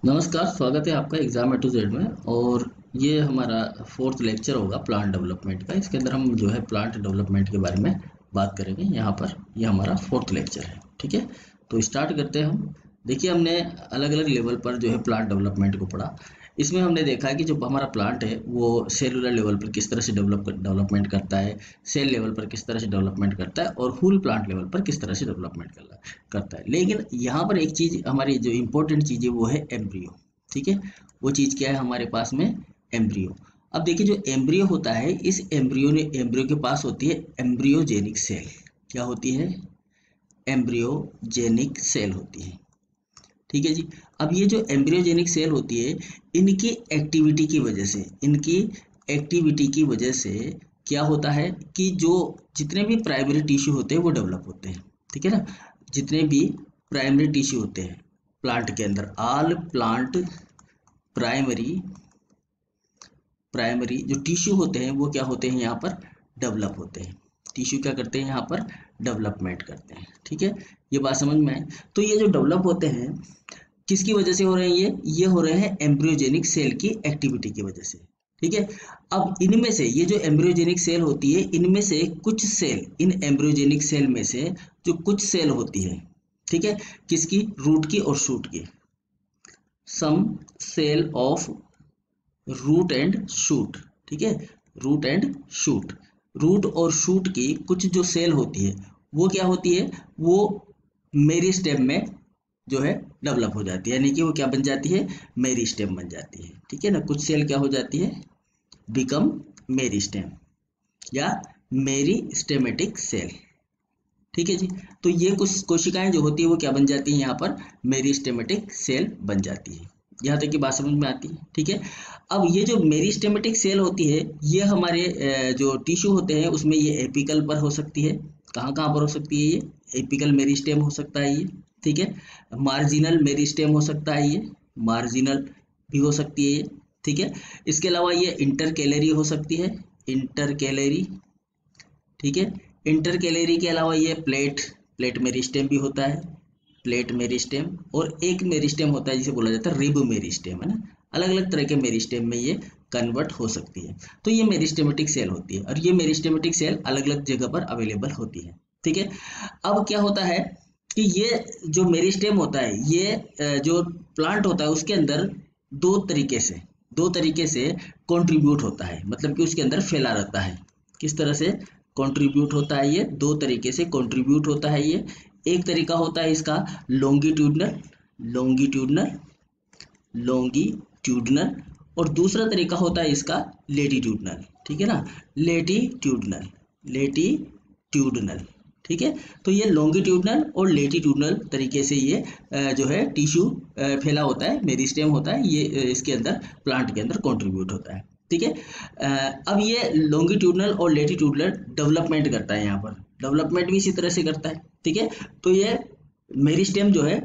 नमस्कार, स्वागत है आपका एग्जाम ए टू जेड में। और ये हमारा फोर्थ लेक्चर होगा प्लांट डेवलपमेंट का। इसके अंदर हम जो है प्लांट डेवलपमेंट के बारे में बात करेंगे। यहाँ पर ये हमारा फोर्थ लेक्चर है, ठीक है। तो स्टार्ट करते हैं हम। देखिए, हमने अलग अलग लेवल पर जो है प्लांट डेवलपमेंट को पढ़ा। इसमें हमने देखा है कि जो हमारा प्लांट है वो सेलुलर लेवल पर किस तरह से डेवलपमेंट करता है, सेल लेवल पर किस तरह से डेवलपमेंट करता है, और होल प्लांट लेवल पर किस तरह से डेवलपमेंट करता है। लेकिन यहाँ पर एक चीज़ हमारी जो इम्पोर्टेंट चीज़ है वो है एम्ब्रियो, ठीक है। वो चीज़ क्या है हमारे पास में? एम्ब्रियो। अब देखिए, जो एम्ब्रियो होता है, इस एम्ब्रियो के पास होती है एम्ब्रियोजेनिक सेल। क्या होती है? एम्ब्रियोजेनिक सेल होती है, ठीक है जी। अब ये जो एम्ब्रियोजेनिक सेल होती है, इनकी एक्टिविटी की वजह से क्या होता है कि जो जितने भी प्राइमरी टिश्यू होते हैं वो डेवलप होते हैं, ठीक है ना। जितने भी प्राइमरी टिश्यू होते हैं प्लांट के अंदर, ऑल प्लांट प्राइमरी जो टिश्यू होते हैं वो क्या होते हैं, यहाँ पर डेवलप होते हैं। टिश्यू क्या करते हैं, यहाँ पर डेवलपमेंट करते हैं, ठीक है। ये बात समझ में आई? तो ये जो डेवलप होते हैं किसकी वजह से हो रहे हैं? ये हो रहे हैं एम्ब्रियोजेनिक सेल की एक्टिविटी की वजह से, ठीक है। अब इनमें से ये जो एम्ब्रियोजेनिक सेल होती है, इनमें से कुछ सेल, इन एम्ब्रियोजेनिक सेल में से जो कुछ सेल होती है, ठीक है, किसकी? रूट की और शूट की। Some cell of root and shoot, ठीक है। रूट एंड शूट, रूट और शूट की कुछ जो सेल होती है वो क्या होती है? वो मेरिस्टेम में जो है डेवलप हो जाती है, यानी कि वो क्या बन जाती है? मेरिस्टेम बन जाती है, ठीक है ना। कुछ सेल क्या हो जाती है? बिकम मेरिस्टेम या मेरिस्टेमेटिक सेल, ठीक है जी। तो ये कुछ कोशिकाएं जो होती है वो क्या बन जाती है? यहाँ पर मेरिस्टेमेटिक सेल बन जाती है। यहाँ तक की बात समझ में आती है, ठीक है। अब ये जो मेरिस्टेमेटिक सेल होती है, ये हमारे जो टिश्यू होते हैं उसमें ये एपिकल पर हो सकती है। कहाँ कहाँ पर हो सकती है? ये एपिकल मेरिस्टेम हो सकता है ये, ठीक है। मार्जिनल मेरिस्टेम हो सकता है ये, मार्जिनल भी हो सकती है ये, ठीक है। इसके अलावा ये इंटरकैलरी हो सकती है, इंटरकैलरी, ठीक है। इंटरकैलरी के अलावा ये प्लेट मेरिस्टेम भी होता है, प्लेट मेरिस्टेम। और एक मेरिस्टेम होता है जिसे बोला जाता है रिब मेरिस्टेम, है ना। अलग अलग तरह के मेरिस्टेम में ये कन्वर्ट हो सकती है। तो ये मेरिस्टेमेटिक सेल होती है, और ये मेरिस्टेमेटिक सेल अलग अलग जगह पर अवेलेबल होती है, ठीक है। अब क्या होता है कि ये जो मेरिस्टेम होता है, ये जो प्लांट होता है उसके अंदर दो तरीके से कंट्रीब्यूट होता है, मतलब कि उसके अंदर फैला रहता है। किस तरह से कंट्रीब्यूट होता है? ये दो तरीके से कंट्रीब्यूट होता है ये। एक तरीका होता है इसका लॉन्गिट्यूडनल लॉन्गिट्यूडनल लॉन्गिट्यूडनल और दूसरा तरीका होता है इसका लेटीट्यूडनल, ठीक है ना। लेटीट्यूडनल लेटीट्यूडनल, ठीक है। तो ये लॉन्गिट्यूडनल और लेटीट्यूडनल तरीके से ये जो है टिश्यू फैला होता है, मेरिस्टेम होता है ये, इसके अंदर प्लांट के अंदर कंट्रीब्यूट होता है, ठीक है। अब ये लॉन्गिट्यूडनल और लेटीट्यूडनल डेवलपमेंट करता है, यहाँ पर डेवलपमेंट भी इसी तरह से करता है, ठीक है। तो ये मेरिस्टेम जो है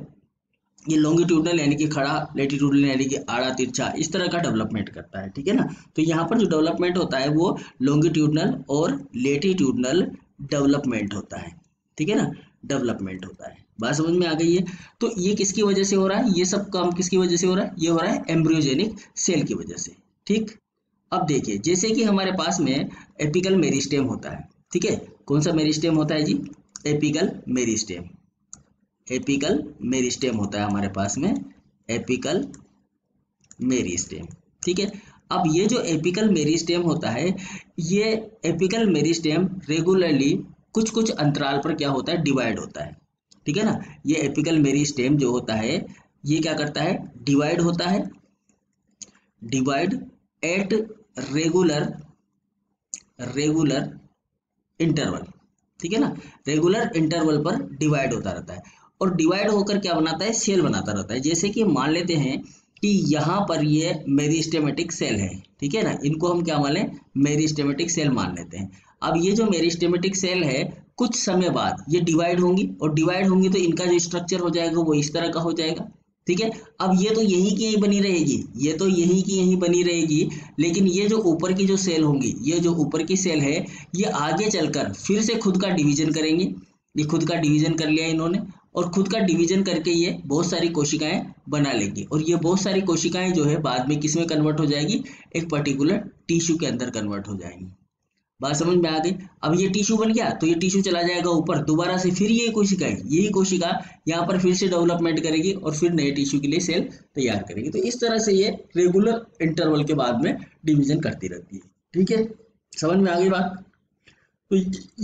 ये लॉन्गिट्यूडनल यानी कि खड़ा, लेटीट्यूडनल यानी कि आड़ा तिरछा, इस तरह का डेवलपमेंट करता है, ठीक है ना। तो यहाँ पर जो डेवलपमेंट होता है वो लॉन्गिट्यूडनल और लेटीट्यूडनल डेवलपमेंट होता है, ठीक है ना। डेवलपमेंट होता है। बात समझ में आ गई है? तो ये किसकी वजह से हो रहा है? ये सब काम किसकी वजह से हो रहा है? ये हो रहा है एम्ब्रियोजेनिक सेल की वजह से, ठीक। अब देखिए, जैसे कि हमारे पास में एपिकल मेरिस्टेम होता है, ठीक है। कौन सा मेरिस्टेम होता है जी? Apical meristem. एपिकल मेरिस्टेम होता है हमारे पास में, एपिकल मेरिस्टेम, ठीक है। अब ये जो एपिकल मेरिस्टेम होता है, ये एपिकल मेरिस्टेम रेगुलरली कुछ कुछ अंतराल पर क्या होता है? डिवाइड होता है, ठीक है ना। ये एपिकल मेरिस्टेम जो होता है ये क्या करता है? डिवाइड होता है, divide at regular regular interval, ठीक है ना। रेगुलर इंटरवल पर डिवाइड होता रहता है, और डिवाइड होकर क्या बनाता है? सेल बनाता रहता है। जैसे कि मान लेते हैं कि यहाँ पर ये मेरिस्टेमेटिक सेल है, ठीक है ना। इनको हम क्या मान लें? मेरिस्टेमेटिक सेल मान लेते हैं। अब ये जो मेरिस्टेमेटिक सेल है कुछ समय बाद ये डिवाइड होंगी, और डिवाइड होंगी तो इनका जो स्ट्रक्चर हो जाएगा वो इस तरह का हो जाएगा, ठीक है। अब ये तो यहीं की यहीं बनी रहेगी, ये तो यहीं की यहीं बनी रहेगी, लेकिन ये जो ऊपर की जो सेल होंगी, ये जो ऊपर की सेल है, ये आगे चलकर फिर से खुद का डिवीजन करेंगे। ये खुद का डिवीजन कर लिया इन्होंने, और खुद का डिवीजन करके ये बहुत सारी कोशिकाएं बना लेगी, और ये बहुत सारी कोशिकाएं जो है बाद में किस में कन्वर्ट हो जाएगी, एक पर्टिकुलर टिश्यू के अंदर कन्वर्ट हो जाएंगी। बात समझ में आ गई। अब ये टिश्यू बन गया तो ये टिश्यू चला जाएगा ऊपर, दोबारा से फिर ये कोशिका है, यही कोशिका यहाँ पर फिर से डेवलपमेंट करेगी और फिर नए टिश्यू के लिए सेल तैयार करेगी। तो इस तरह से ये रेगुलर इंटरवल के बाद में डिवीजन करती रहती है। ठीक है, समझ में आ गई बात। तो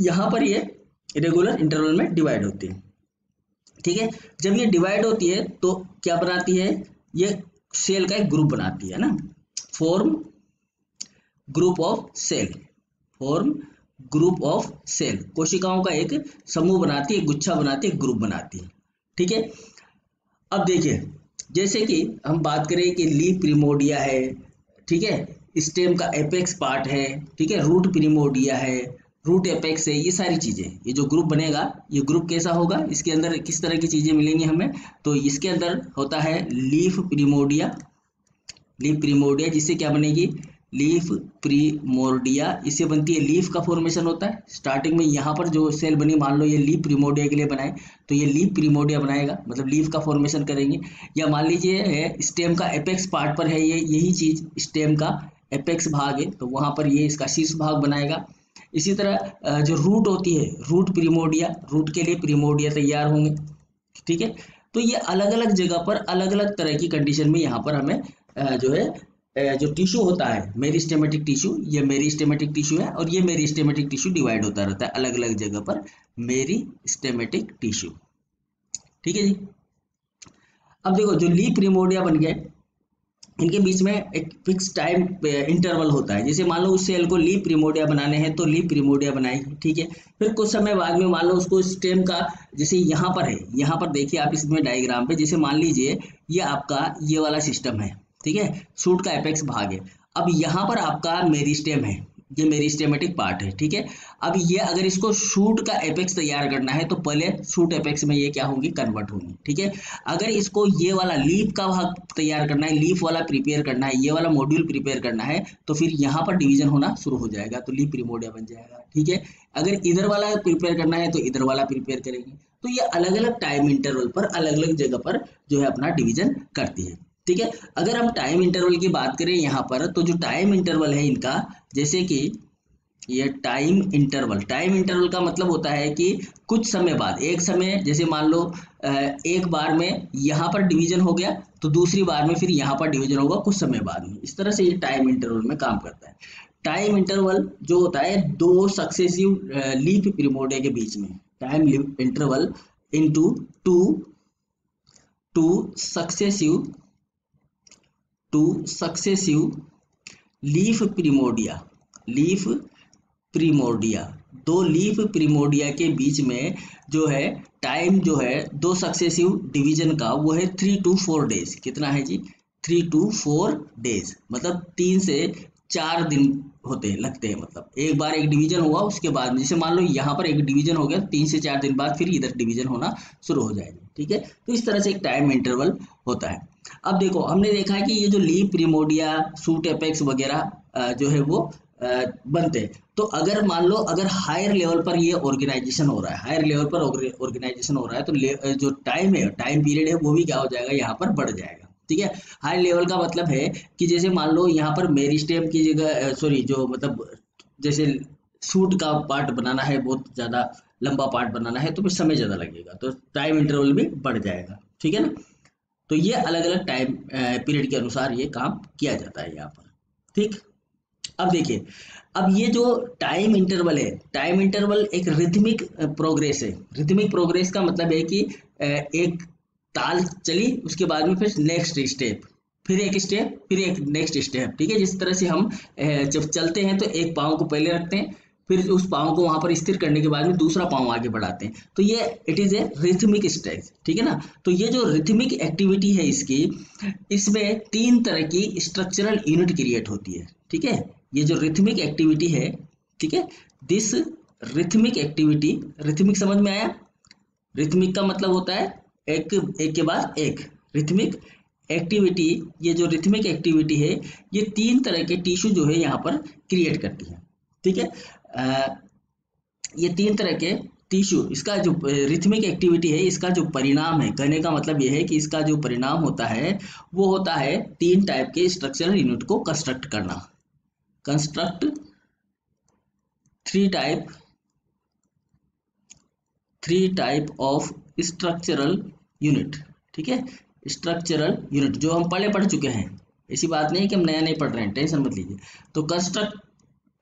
यहाँ पर ये रेगुलर इंटरवल में डिवाइड होती है। ठीक है, जब ये डिवाइड होती है तो क्या बनाती है, ये सेल का एक ग्रुप बनाती है ना, form group of cell, form group of cell, कोशिकाओं का एक समूह बनाती है, एक गुच्छा बनाती है, एक ग्रुप बनाती है। ठीक है, अब देखिए जैसे कि हम बात करें कि लीफ प्रिमोडिया है, ठीक है, स्टेम का एपेक्स पार्ट है, ठीक है, रूट प्रिमोडिया है, रूट एपेक्स है, ये सारी चीजें, ये जो ग्रुप बनेगा ये ग्रुप कैसा होगा, इसके अंदर किस तरह की चीजें मिलेंगी हमें, तो इसके अंदर होता है लीफ प्रिमोडिया, लीफ प्रिमोडिया जिससे क्या बनेगी, लीफ प्रिमोर्डिया, इससे बनती है लीफ का फॉर्मेशन होता है। स्टार्टिंग में यहाँ पर जो सेल बनी, मान लो ये लीफ प्रिमोर्डिया के लिए बनाए तो ये लीफ प्रिमोर्डिया बनाएगा, मतलब लीफ का फॉर्मेशन करेंगे। या मान लीजिए है स्टेम का एपेक्स पार्ट पर है, ये यही चीज स्टेम का एपेक्स भाग है, तो वहां पर ये इसका शीर्ष भाग बनाएगा। इसी तरह जो रूट होती है, रूट प्रिमोर्डिया, रूट के लिए प्रिमोर्डिया तैयार होंगे। ठीक है, तो ये अलग अलग जगह पर अलग अलग तरह की कंडीशन में यहाँ पर हमें जो है जो टिश्यू होता है मेरिस्टेमेटिक टिश्यू, ये मेरिस्टेमेटिक टिश्यू है और ये मेरिस्टेमेटिक टिश्यू डिवाइड होता रहता है अलग अलग जगह पर, मेरिस्टेमेटिक टिश्यू। ठीक है जी। अब देखो जो लीफ प्रिमोर्डिया बन गए, इनके बीच में एक फिक्स टाइम इंटरवल होता है। जैसे मान लो उस सेल को लीफ प्रिमोर्डिया बनाने हैं तो लीफ प्रिमोर्डिया बनाएगी, ठीक है, फिर कुछ समय बाद में मान लो उसको स्टेम का, जैसे यहाँ पर है, यहाँ पर देखिए आप इसमें डायग्राम पे, जैसे मान लीजिए ये आपका ये वाला सिस्टम है, ठीक है, शूट का एपेक्स भाग है। अब यहाँ पर आपका मेरिस्टेम है, ये मेरिस्टेमेटिक पार्ट है, ठीक है। अब ये अगर इसको शूट का एपेक्स तैयार करना है तो पहले शूट एपेक्स में ये क्या होंगी, कन्वर्ट होंगी, ठीक है। अगर इसको ये वाला लीफ का भाग तैयार करना है, लीफ वाला प्रिपेयर करना है, ये वाला मॉड्यूल प्रिपेयर करना है, तो फिर यहाँ पर डिवीजन होना शुरू हो जाएगा, तो लीफ प्रिमोर्डिया बन जाएगा, ठीक है। अगर इधर वाला प्रिपेयर करना है तो इधर वाला प्रिपेयर करेंगे। तो ये अलग अलग टाइम इंटरवल पर अलग अलग जगह पर जो है अपना डिवीजन करती है, ठीक है। अगर हम टाइम इंटरवल की बात करें यहाँ पर, तो जो टाइम इंटरवल है इनका, जैसे कि ये टाइम इंटरवल का मतलब होता है कि कुछ समय बाद, एक समय, जैसे मान लो एक बार में यहाँ पर डिवीजन हो गया तो दूसरी बार में फिर यहाँ पर डिवीजन होगा कुछ समय बाद में। इस तरह से ये टाइम इंटरवल में काम करता है। टाइम इंटरवल जो होता है दो सक्सेसिव लीफ प्रिमोर्डिया के बीच में, time interval into two successive leaf primordia, दो लीफ प्रिमोर्डिया के बीच में जो है टाइम जो है दो सक्सेसिव डिवीजन का, वो है 3 to 4 डेज। कितना है जी, 3 to 4 डेज, मतलब 3 से 4 दिन होते हैं, लगते हैं, मतलब एक बार एक डिवीजन हुआ उसके बाद में, जैसे मान लो यहाँ पर एक डिवीजन हो गया, 3 से 4 दिन बाद फिर इधर डिवीजन होना शुरू हो जाएगा, ठीक है। तो इस तरह से एक टाइम इंटरवल होता है। अब देखो हमने देखा है कि ये जो लीफ प्रिमोर्डिया, शूट एपेक्स वगैरह जो है वो बनते हैं। तो अगर मान लो अगर हायर लेवल पर ये ऑर्गेनाइजेशन हो रहा है, हायर लेवल पर ऑर्गेनाइजेशन हो रहा है, तो जो टाइम है, टाइम पीरियड है, वो भी क्या हो जाएगा, यहाँ पर बढ़ जाएगा, ठीक है। हाई लेवल का मतलब है कि जैसे मान लो यहाँ पर मेरिस्टेम की जगह, सॉरी, जो मतलब जैसे सूट का पार्ट बनाना है, बहुत ज्यादा लंबा पार्ट बनाना है, तो फिर समय ज्यादा लगेगा, तो टाइम इंटरवल भी बढ़ जाएगा, ठीक है ना। तो ये अलग अलग टाइम पीरियड के अनुसार ये काम किया जाता है यहाँ पर, ठीक। अब देखिए, अब ये जो टाइम इंटरवल है, टाइम इंटरवल एक रिथमिक प्रोग्रेस है। रिथमिक प्रोग्रेस का मतलब है कि एक ताल चली, उसके बाद में फिर नेक्स्ट स्टेप, फिर एक स्टेप, फिर एक नेक्स्ट स्टेप, ठीक है। जिस तरह से हम जब चलते हैं तो एक पाँव को पहले रखते हैं, फिर उस पाँव को वहां पर स्थिर करने के बाद में दूसरा पाँव आगे बढ़ाते हैं, तो ये it is a rhythmic stage, ठीक है ना। तो ये जो रिथमिक एक्टिविटी है इसकी, इसमें 3 तरह की स्ट्रक्चरल यूनिट क्रिएट होती है, ठीक है। ये जो रिथमिक एक्टिविटी है, ठीक है, दिस रिथमिक एक्टिविटी, रिथमिक समझ में आया। रिथमिक का मतलब होता है एक के बाद एक, रिथमिक एक्टिविटी। ये जो रिथमिक एक्टिविटी है ये 3 तरह के टिश्यू जो है यहाँ पर क्रिएट करती है, ठीक है। ये 3 तरह के टिश्यू, इसका जो रिथमिक एक्टिविटी है, इसका जो परिणाम है, कहने का मतलब यह है कि इसका जो परिणाम होता है वो होता है 3 टाइप के स्ट्रक्चरल यूनिट को कंस्ट्रक्ट करना। Construct 3 type of structural unit. ठीक है, स्ट्रक्चरल यूनिट जो हम पहले पढ़ चुके हैं, ऐसी बात नहीं है कि हम नया नहीं पढ़ रहे हैं, टेंशन मत लीजिए। तो construct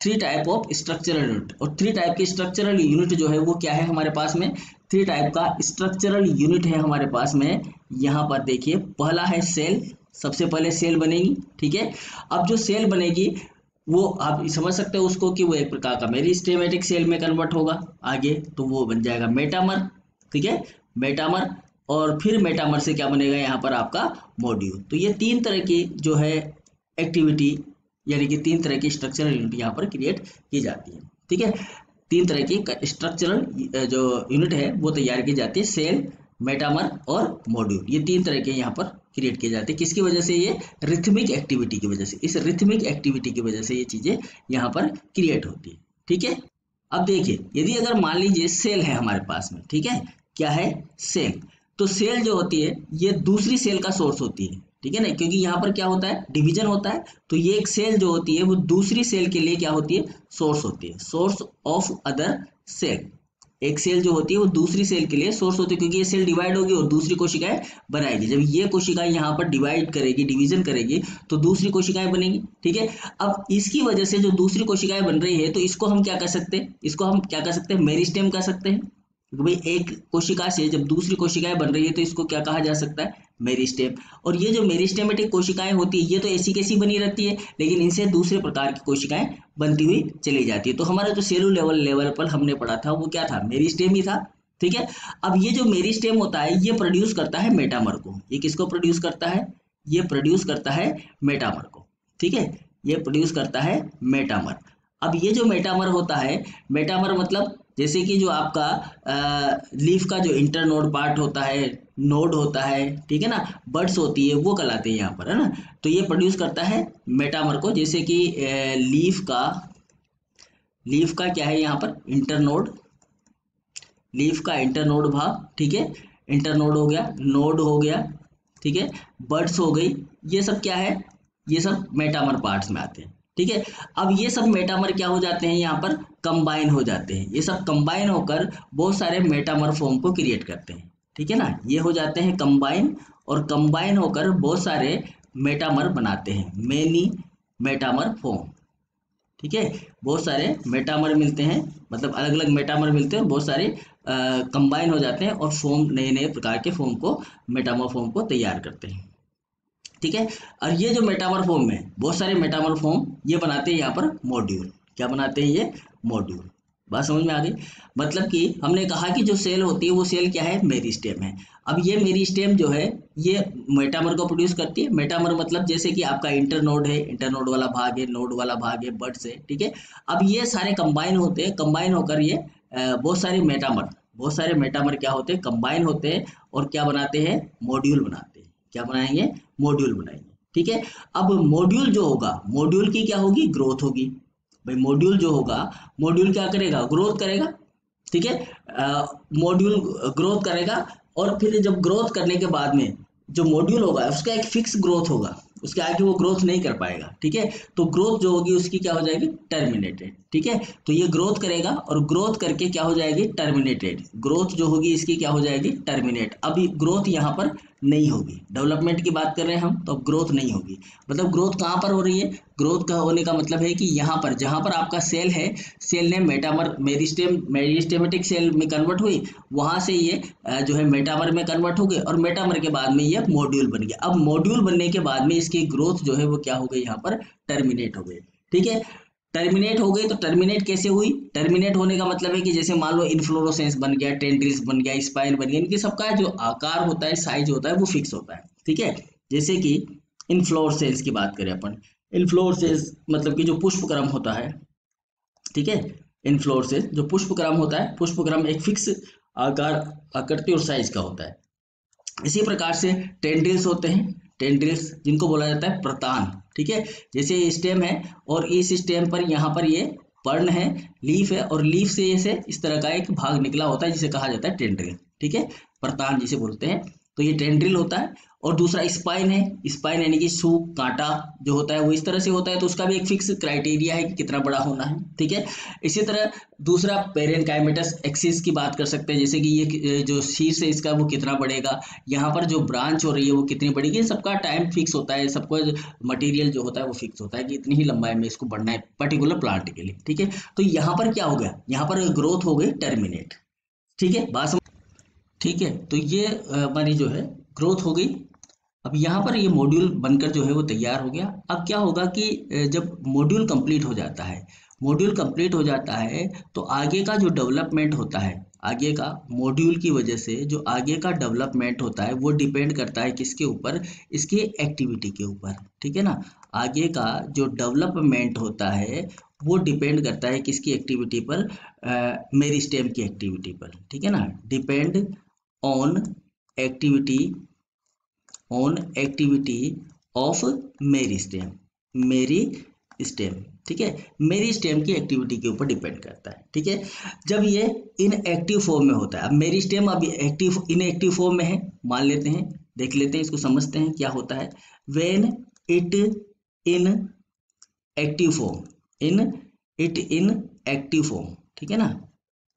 3 type of structural unit, और 3 टाइप के स्ट्रक्चरल यूनिट जो है वो क्या है हमारे पास में, 3 टाइप का स्ट्रक्चरल यूनिट है हमारे पास में। यहाँ पर देखिए, पहला है सेल, सबसे पहले सेल बनेगी। ठीक है, अब जो सेल बनेगी वो आप समझ सकते हो उसको कि वो एक प्रकार का मेरिस्टेमेटिक सेल में कन्वर्ट होगा आगे, तो वो बन जाएगा मेटामर। ठीक है, मेटामर, और फिर मेटामर से क्या बनेगा यहाँ पर आपका मॉड्यूल। तो ये 3 तरह की जो है एक्टिविटी, यानी कि 3 तरह की स्ट्रक्चरल यूनिट यहाँ पर क्रिएट की जाती है। ठीक है, 3 तरह की स्ट्रक्चरल जो यूनिट है वो तैयार की जाती है, सेल, मेटामर और मॉड्यूल। ये 3 तरह के यहाँ पर क्रिएट किए जाते हैं। किसकी वजह से? ये रिथमिक एक्टिविटी की वजह से। इस रिथमिक एक्टिविटी की वजह से ये चीजें यहाँ पर क्रिएट होती है। ठीक है, अब देखिए, यदि अगर मान लीजिए सेल है हमारे पास में, ठीक है, क्या है? सेल। तो सेल जो होती है ये दूसरी सेल का सोर्स होती है। ठीक है ना, क्योंकि यहाँ पर क्या होता है, डिवीजन होता है, तो ये एक सेल जो होती है वो दूसरी सेल के लिए क्या होती है, सोर्स होती है, सोर्स ऑफ अदर सेल। एक सेल जो होती है वो दूसरी सेल के लिए सोर्स होती है, क्योंकि ये सेल डिवाइड होगी और दूसरी कोशिकाएं बनाएगी। जब ये कोशिकाएं यहाँ पर डिवाइड करेगी, डिवीजन करेगी, तो दूसरी कोशिकाएं बनेगी। ठीक है, अब इसकी वजह से जो दूसरी कोशिकाएं बन रही है, तो इसको हम क्या कर सकते हैं, इसको हम क्या कर सकते हैं, मेरिस्टेम कह सकते हैं। भाई एक कोशिका से जब दूसरी कोशिकाएं बन रही है तो इसको क्या कहा जा सकता है, मेरिस्टेम। और ये जो मेरिस्टेमेटिक कोशिकाएं होती है ये तो ऐसी कैसी बनी रहती है, लेकिन इनसे दूसरे प्रकार की कोशिकाएं बनती हुई चली जाती है। तो हमारा जो सेलुलर लेवल पर हमने पढ़ा था वो क्या था, मेरिस्टेम ही था। ठीक है, अब ये जो मेरिस्टेम होता है ये प्रोड्यूस करता है मेटामर को। ये किसको प्रोड्यूस करता है, ये प्रोड्यूस करता है मेटामर को। ठीक है, ये प्रोड्यूस करता है मेटामर। अब ये जो मेटामर होता है, मेटामर मतलब जैसे कि जो आपका लीफ का जो इंटरनोड पार्ट होता है, नोड होता है, ठीक है ना, बड्स होती है, वो कहलाते हैं यहाँ पर, है ना। तो ये प्रोड्यूस करता है मेटामर को, जैसे कि लीफ का क्या है यहाँ पर, इंटरनोड, लीफ का इंटरनोड भाग। ठीक है, इंटरनोड हो गया, नोड हो गया, ठीक है, बड्स हो गई, ये सब क्या है, ये सब मेटामर पार्ट्स में आते हैं। ठीक है, अब ये सब मेटामर क्या हो जाते हैं, यहाँ पर कंबाइन हो जाते हैं। ये सब कंबाइन होकर बहुत सारे मेटामर फॉर्म को क्रिएट करते हैं। ठीक है ना, ये हो जाते हैं कंबाइन, और कंबाइन होकर बहुत सारे मेटामर बनाते हैं, मेनी मेटामर फॉर्म। ठीक है, बहुत सारे मेटामर मिलते हैं, मतलब अलग अलग मेटामर मिलते हैं और बहुत सारे कंबाइन हो जाते हैं और फॉर्म, नए नए प्रकार के फॉर्म को, मेटामर फॉर्म को तैयार करते हैं। ठीक है, और ये जो मेटामर फॉर्म में बहुत सारे मेटामर फॉर्म ये बनाते हैं यहाँ पर मॉड्यूल। क्या बनाते हैं ये, मॉड्यूल। बात समझ में आ गई। मतलब कि हमने कहा कि जो सेल होती है वो सेल क्या है, मेरिस्टेम है। अब ये मेरिस्टेम जो है ये मेटामर को प्रोड्यूस करती है। मेटामर मतलब जैसे कि आपका इंटरनोड है, इंटरनोड वाला भाग है, नोड वाला भाग है, बड्स है। ठीक है, अब ये सारे कंबाइन होते हैं, कंबाइन होकर ये बहुत सारे मेटामर क्या होते हैं, कंबाइन होते हैं और क्या बनाते हैं, मॉड्यूल बनाते हैं। क्या बनाएंगे, मॉड्यूल बनाएंगे। ठीक है, अब मॉड्यूल जो होगा, मॉड्यूल की क्या होगी, ग्रोथ होगी। भाई मॉड्यूल जो होगा, मॉड्यूल क्या करेगा, ग्रोथ करेगा। ठीक है, मॉड्यूल ग्रोथ करेगा, और फिर जब ग्रोथ करने के बाद में जो मॉड्यूल होगा उसका एक फिक्स ग्रोथ होगा, उसके आगे वो ग्रोथ नहीं कर पाएगा। ठीक है, तो ग्रोथ जो होगी उसकी क्या हो जाएगी, टर्मिनेटेड। ठीक है, तो ये ग्रोथ करेगा और ग्रोथ करके क्या हो जाएगी, टर्मिनेटेड। ग्रोथ जो होगी इसकी क्या हो जाएगी, टर्मिनेट। अभी ग्रोथ यहाँ पर नहीं होगी, डेवलपमेंट की बात कर रहे हैं हम, तो अब ग्रोथ नहीं होगी। मतलब ग्रोथ कहाँ पर हो रही है, ग्रोथ का होने का मतलब है कि यहाँ पर जहाँ पर आपका सेल है, सेल ने मेरिस्टेमेटिक सेल में कन्वर्ट हुई, वहां से ये जो है मेटामर में कन्वर्ट हो गए, और मेटामर के बाद में ये मॉड्यूल बन गया। अब मॉड्यूल बनने के बाद में इसकी ग्रोथ जो है वो क्या हो गई, यहाँ पर टर्मिनेट हो गई। ठीक है, टर्मिनेट हो गई, तो टर्मिनेट कैसे हुई, टर्मिनेट होने का मतलब है कि जैसे मान लो इन्फ्लोरेसेंस बन गया, टेंड्रिल्स बन गया, स्पाइन बन गया, इनके सबका जो आकार होता है, साइज होता है, वो फिक्स होता है। ठीक है, जैसे कि इन्फ्लोरेसेंस की बात करें अपन, इन्फ्लोरेसेंस मतलब कि जो पुष्पक्रम होता है। ठीक है, इन्फ्लोरेसेंस जो पुष्पक्रम होता है, पुष्पक्रम एक फिक्स आकार, आकृति और साइज का होता है। इसी प्रकार से टेंड्रिल्स होते हैं, टेंड्रिल्स जिनको बोला जाता है प्रतान। ठीक है, जैसे स्टेम है और इस स्टेम पर यहाँ पर ये पर्ण है, लीफ है, और लीफ से ऐसे इस तरह का एक भाग निकला होता है जिसे कहा जाता है टेंड्रिल, ठीक है, प्रतान जिसे बोलते हैं, तो ये टेंड्रिल होता है। और दूसरा स्पाइन है, स्पाइन यानी कि सूप कांटा जो होता है वो इस तरह से होता है, तो उसका भी एक फिक्स क्राइटेरिया है कि कितना बड़ा होना है, ठीक है। इसी तरह दूसरा पेरेनकाइमेटस एक्सिस की बात कर सकते हैं, जैसे कि ये जो शीर्ष है इसका वो कितना बढ़ेगा, यहाँ पर जो ब्रांच हो रही है वो कितनी बढ़ेगी, सबका टाइम फिक्स होता है, सबका मटेरियल जो होता है वो फिक्स होता है कि इतनी ही लंबाई में इसको बढ़ना है पर्टिकुलर प्लांट के लिए, ठीक है। तो यहाँ पर क्या हो गया, यहाँ पर ग्रोथ हो गई टर्मिनेट, ठीक है, बात समझ, ठीक है। तो ये हमारी जो है ग्रोथ हो गई। अब यहाँ पर ये मॉड्यूल बनकर जो है वो तैयार हो गया। अब क्या होगा कि जब मॉड्यूल कंप्लीट हो जाता है, मॉड्यूल कंप्लीट हो जाता है तो आगे का जो डेवलपमेंट होता है, आगे का मॉड्यूल की वजह से जो आगे का डेवलपमेंट होता है वो डिपेंड करता है किसके ऊपर, इसके एक्टिविटी के ऊपर, ठीक है ना। आगे का जो डेवलपमेंट होता है वो डिपेंड करता है किसकी एक्टिविटी पर, मेरिस्टेम की एक्टिविटी पर, ठीक है ना। Depend on activity, on activity of meristem, meristem, ठीक है, मेरिस्टेम की एक्टिविटी के ऊपर डिपेंड करता है, ठीक है। जब ये इनएक्टिव फॉर्म में होता है, अब मेरिस्टेम अभी एक्टिव इनएक्टिव फॉर्म में है, मान लेते हैं, देख लेते हैं, इसको समझते हैं क्या होता है। When it in active form, in active form, ठीक है ना,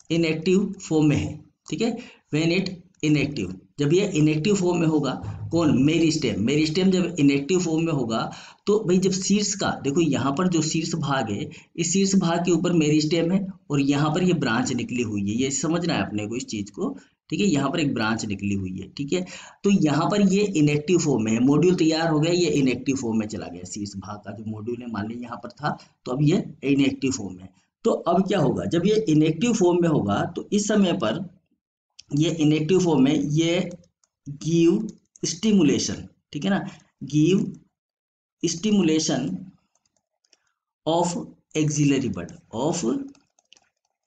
इनएक्टिव फॉर्म में है, ठीक है। व्हेन इट इनएक्टिव, जब ये इनएक्टिव फॉर्म में होगा, कौन, मेरिस्टेम, मेरिस्टेम जब इनएक्टिव फॉर्म में होगा तो भाई जब शीर्ष का देखो, यहाँ पर जो शीर्ष भाग है, इस शीर्ष भाग के ऊपर मेरिस्टेम है और यहाँ पर ये ब्रांच निकली हुई है, ये समझना है अपने को इस चीज को, ठीक है, यहाँ पर एक ब्रांच निकली हुई है, ठीक है। तो यहाँ पर ये इनएक्टिव फॉर्म में है, मॉड्यूल तैयार हो गया, ये इनएक्टिव फॉर्म में चला गया, शीर्ष भाग का जो मॉड्यूल है मान लीजिए यहाँ पर था, तो अब ये इनएक्टिव फॉर्म में है। तो अब क्या होगा, जब ये इनएक्टिव फॉर्म में होगा तो इस समय पर ये इनएक्टिव फॉर्म में ये गिव स्टिमुलेशन, ठीक है ना, give stimulation of axillary bud, of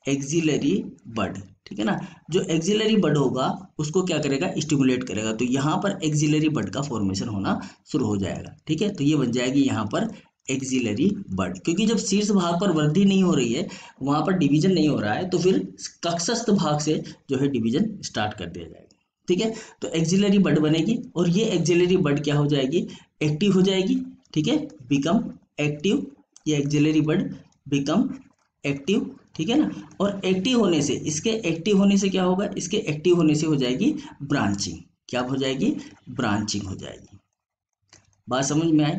axillary bud, ठीक है ना। जो एक्सिलरी बड होगा उसको क्या करेगा, स्टिमुलेट करेगा, तो यहाँ पर एक्सिलरी बड का फॉर्मेशन होना शुरू हो जाएगा, ठीक है। तो ये बन जाएगी यहाँ पर एक्सिलरी बड, क्योंकि जब शीर्ष भाग पर वृद्धि नहीं हो रही है, वहां पर डिवीजन नहीं हो रहा है, तो फिर कक्षस्थ भाग से जो है डिवीजन स्टार्ट कर दिया जाएगा, ठीक है। तो एक्सिलरी बड बनेगी और ये एक्सिलरी बड क्या हो जाएगी, एक्टिव हो जाएगी, ठीक है, बिकम एक्टिव, ये एक्सिलरी बड बिकम एक्टिव, ठीक है ना। और एक्टिव होने से, इसके एक्टिव होने से क्या होगा, इसके एक्टिव होने से हो जाएगी ब्रांचिंग, क्या हो जाएगी, ब्रांचिंग हो जाएगी, बात समझ में आई,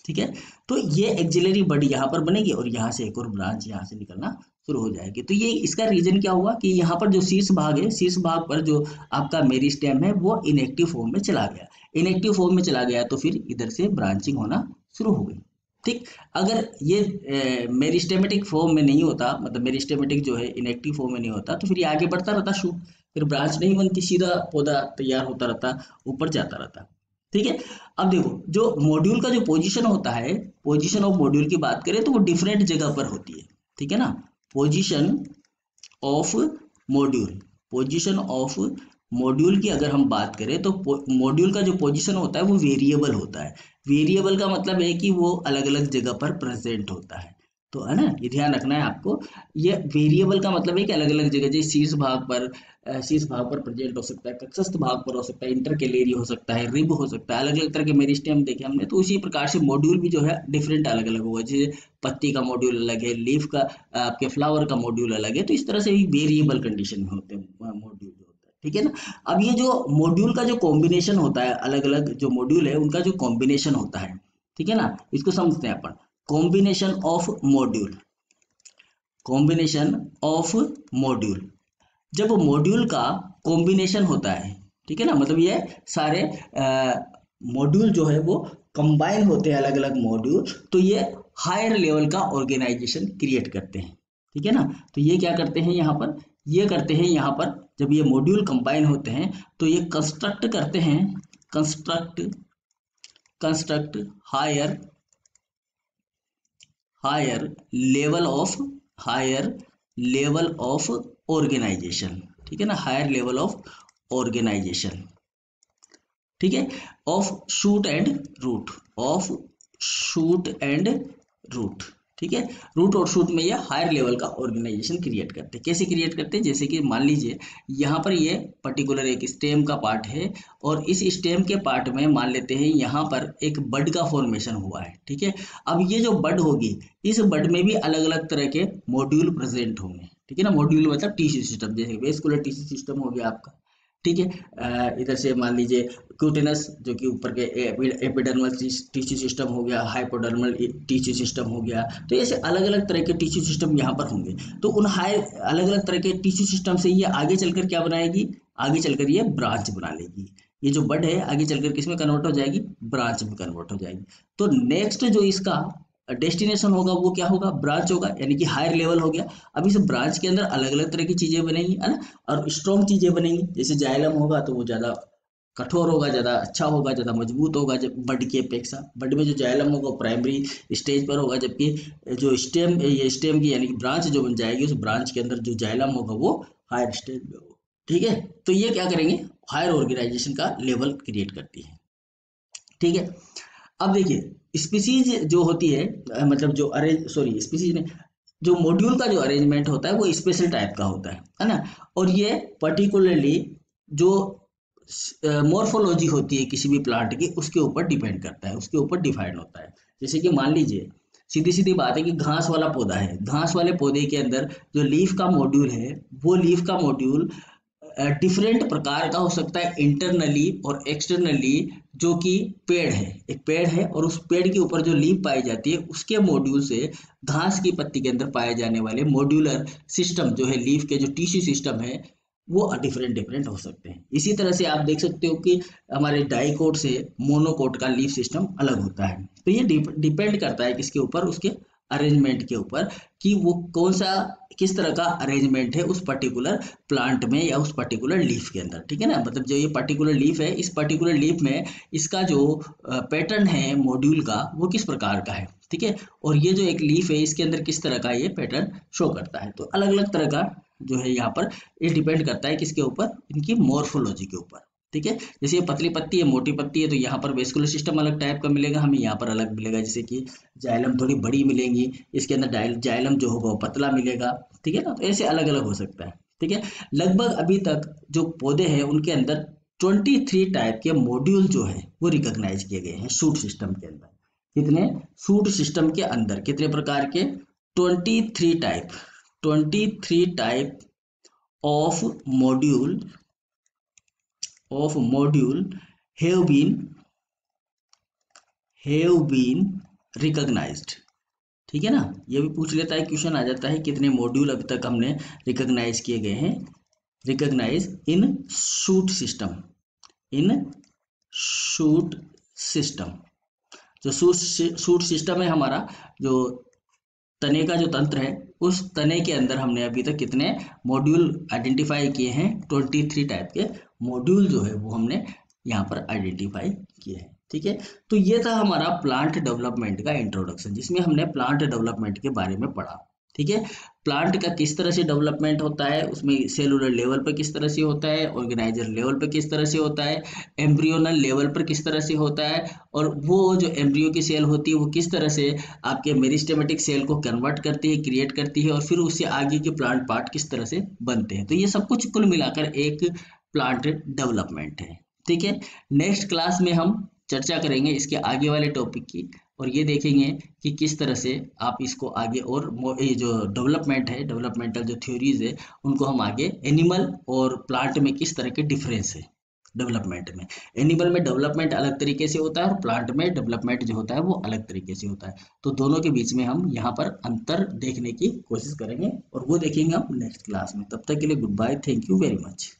ठीक है। तो ये एक्सिलरी बड यहाँ पर बनेगी और यहाँ से एक और ब्रांच यहाँ से निकलना शुरू हो जाएगी। तो ये इसका रीजन क्या हुआ कि यहाँ पर जो शीर्ष भाग है, शीर्ष भाग पर जो आपका मेरिस्टेम है वो इनएक्टिव फॉर्म में चला गया, इनएक्टिव फॉर्म में चला गया तो फिर इधर से ब्रांचिंग होना शुरू हो गई, ठीक। अगर ये मेरिस्टेमेटिक फॉर्म में नहीं होता, मतलब मेरिस्टेमेटिक जो है इनएक्टिव फॉर्म में नहीं होता, तो फिर ये आगे बढ़ता रहता शूट, फिर ब्रांच नहीं बनती, सीधा पौधा तैयार होता रहता, ऊपर जाता रहता, ठीक है। अब देखो जो मॉड्यूल का जो पोजीशन होता है, पोजीशन ऑफ मॉड्यूल की बात करें तो वो डिफरेंट जगह पर होती है, ठीक है ना। Position of module, position of module की अगर हम बात करें तो मॉड्यूल का जो पोजीशन होता है वो वेरिएबल होता है, वेरिएबल का मतलब है कि वो अलग अलग जगह पर प्रेजेंट होता है, तो है ना, ये ध्यान रखना है आपको। ये वेरिएबल का मतलब है कि अलग अलग जगह, जैसे शीर्ष भाग पर प्रेजेंट हो सकता है, कक्षस्थ भाग पर हो सकता है, इंटरकेलेरी हो सकता है, रिब हो सकता है, अलग अलग तरह के मेरिस्टेम देखे हमने, तो उसी प्रकार से मॉड्यूल भी जो है डिफरेंट अलग अलग होगा, जैसे पत्ती का मॉड्यूल अलग है, लीफ का, आपके फ्लावर का मॉड्यूल अलग है, तो इस तरह से भी वेरिएबल कंडीशन में होते हैं मॉड्यूल जो होता है, ठीक है ना। अब ये जो मॉड्यूल का जो कॉम्बिनेशन होता है, अलग अलग जो मॉड्यूल है उनका जो कॉम्बिनेशन होता है, ठीक है ना, इसको समझते हैं अपन। Combination of module, combination of module, जब मॉड्यूल का कॉम्बिनेशन होता है, ठीक है ना, मतलब ये सारे मॉड्यूल जो है वो कंबाइन होते हैं, अलग अलग मॉड्यूल, तो ये हायर लेवल का ऑर्गेनाइजेशन क्रिएट करते हैं, ठीक है ना। तो ये क्या करते हैं यहाँ पर, ये करते हैं यहाँ पर, जब ये मॉड्यूल कंबाइन होते हैं तो ये कंस्ट्रक्ट करते हैं, construct higher level of organisation, ठीक है ना, हायर लेवल ऑफ ऑर्गेनाइजेशन, ठीक है, of shoot and root, of shoot and root, ठीक है। रूट और शूट में ये हायर लेवल का ऑर्गेनाइजेशन क्रिएट करते हैं। कैसे क्रिएट करते हैं? जैसे कि मान लीजिए यहाँ पर ये पर्टिकुलर एक स्टेम का पार्ट है और इस स्टेम के पार्ट में मान लेते हैं यहाँ पर एक बड का फॉर्मेशन हुआ है, ठीक है। अब ये जो बड होगी, इस बड में भी अलग अलग तरह के मॉड्यूल प्रेजेंट होंगे, ठीक है ना। मॉड्यूल मतलब टिश्यू सिस्टम, जैसे वेस्कुलर टिश्यू सिस्टम हो गया आपका, ठीक है। इधर से मान लीजिए क्यूटेनस जो कि ऊपर के एपिडर्मल टिश्यू सिस्टम हो गया, हाइपोडर्मल टिश्यू सिस्टम हो गया। तो ऐसे अलग अलग तरह के टिश्यू सिस्टम यहाँ पर होंगे। तो उन अलग अलग तरह के टिश्यू सिस्टम से ये आगे चलकर क्या बनाएगी? आगे चलकर ये ब्रांच बना लेगी। ये जो बड है आगे चलकर किसमें कन्वर्ट हो जाएगी? ब्रांच में कन्वर्ट हो जाएगी। तो नेक्स्ट जो इसका डेस्टिनेशन होगा वो क्या होगा? ब्रांच होगा, यानी कि हायर लेवल हो गया। अब इस ब्रांच के अंदर अलग अलग तरह की चीजें बनेंगी, है ना, और स्ट्रॉन्ग चीजें बनेंगी। जैसे जाइलम होगा तो वो ज्यादा कठोर होगा, ज्यादा अच्छा होगा, ज्यादा मजबूत होगा जब बड की अपेक्षा। बड में जो जाइलम होगा वो प्राइमरी स्टेज पर होगा, जबकि जो स्टेम, ये स्टेम की यानी कि ब्रांच जो बन जाएगी, उस ब्रांच के अंदर जो जाइलम होगा वो हायर स्टेज में होगा, ठीक है। तो ये क्या करेंगे? हायर ऑर्गेनाइजेशन का लेवल क्रिएट करती है, ठीक है। अब देखिए स्पीसीज जो होती है, मतलब जो अरेंज, सॉरी स्पीसीज ने, जो मॉड्यूल का जो अरेंजमेंट होता है वो स्पेशल टाइप का होता है ना। और ये पर्टिकुलरली जो मॉर्फोलॉजी होती है किसी भी प्लांट की, उसके ऊपर डिपेंड करता है, उसके ऊपर डिफाइन होता है। जैसे कि मान लीजिए सीधी सीधी बात है कि घास वाला पौधा है, घास वाले पौधे के अंदर जो लीफ का मॉड्यूल है, वो लीफ का मॉड्यूल डिफरेंट प्रकार का हो सकता है, इंटरनली और एक्सटर्नली। जो कि पेड़ है, एक पेड़ है और उस पेड़ के ऊपर जो लीफ पाई जाती है उसके मॉड्यूल से घास की पत्ती के अंदर पाए जाने वाले मॉड्यूलर सिस्टम जो है, लीफ के जो टिश्यू सिस्टम है, वो डिफरेंट डिफरेंट हो सकते हैं। इसी तरह से आप देख सकते हो कि हमारे डाइकोट से मोनोकोट का लीफ सिस्टम अलग होता है। तो ये डिपेंड करता है किसके ऊपर? उसके अरेंजमेंट के ऊपर, कि वो कौन सा, किस तरह का अरेंजमेंट है उस पर्टिकुलर प्लांट में या उस पर्टिकुलर लीफ के अंदर, ठीक है ना। मतलब जो ये पर्टिकुलर लीफ है, इस पर्टिकुलर लीफ में इसका जो पैटर्न है मॉड्यूल का, वो किस प्रकार का है, ठीक है। और ये जो एक लीफ है, इसके अंदर किस तरह का ये पैटर्न शो करता है। तो अलग अलग तरह का जो है यहाँ पर, ये डिपेंड करता है किसके ऊपर? इनकी मॉर्फोलॉजी के ऊपर, ठीक है। जैसे ये पतली पत्ती है, मोटी पत्ती है, तो यहाँ पर वेस्कुलर सिस्टम अलग टाइप का मिलेगा हमें, यहाँ पर अलग मिलेगा। जैसे कि जाइलम थोड़ी बड़ी मिलेंगी, इसके अंदर जाइलम जो होगा वो पतला मिलेगा, ठीक है ना। तो ऐसे अलग अलग हो सकता है, ठीक है। लगभग अभी तक जो पौधे हैं उनके अंदर 23 टाइप के मॉड्यूल जो है वो रिकॉग्नाइज किए गए हैं शूट सिस्टम के अंदर। कितने? शूट सिस्टम के अंदर कितने प्रकार के? 23 type of module have been recognized, ठीक है ना। ये भी पूछ लेता है, क्वेश्चन आ जाता है कितने मॉड्यूल अभी तक हमने रिकॉग्नाइज किए गए हैं। रिकॉग्नाइज इन शूट सिस्टम, इन शूट सिस्टम। जो शूट सिस्टम है हमारा, जो तने का जो तंत्र है, उस तने के अंदर हमने अभी तक कितने मॉड्यूल आइडेंटिफाई किए हैं? 23 टाइप के मॉड्यूल जो है वो हमने यहाँ पर आइडेंटिफाई किए हैं, ठीक है। तो ये था हमारा प्लांट डेवलपमेंट का इंट्रोडक्शन, जिसमें हमने प्लांट डेवलपमेंट के बारे में पढ़ा, ठीक है। प्लांट का किस तरह से डेवलपमेंट होता है, उसमें सेलुलर लेवल पर किस तरह से होता है, ऑर्गेनाइजर लेवल पर किस तरह से होता है, एम्ब्रियोनल लेवल पर किस तरह से होता है, और वो जो एम्ब्रियो की सेल होती है वो किस तरह से आपके मेरिस्टेमेटिक सेल को कन्वर्ट करती है, क्रिएट करती है, और फिर उससे आगे के प्लांट पार्ट किस तरह से बनते हैं। तो ये सब कुछ कुल मिलाकर एक प्लांट डेवलपमेंट है, ठीक है। नेक्स्ट क्लास में हम चर्चा करेंगे इसके आगे वाले टॉपिक की, और ये देखेंगे कि किस तरह से आप इसको आगे, और ये जो डेवलपमेंट है, डेवलपमेंटल जो थ्योरीज है, उनको हम आगे एनिमल और प्लांट में किस तरह के डिफरेंस है डेवलपमेंट में। एनिमल में डेवलपमेंट अलग तरीके से होता है और प्लांट में डेवलपमेंट जो होता है वो अलग तरीके से होता है। तो दोनों के बीच में हम यहाँ पर अंतर देखने की कोशिश करेंगे, और वो देखेंगे हम नेक्स्ट क्लास में। तब तक के लिए goodbye, thank you very much.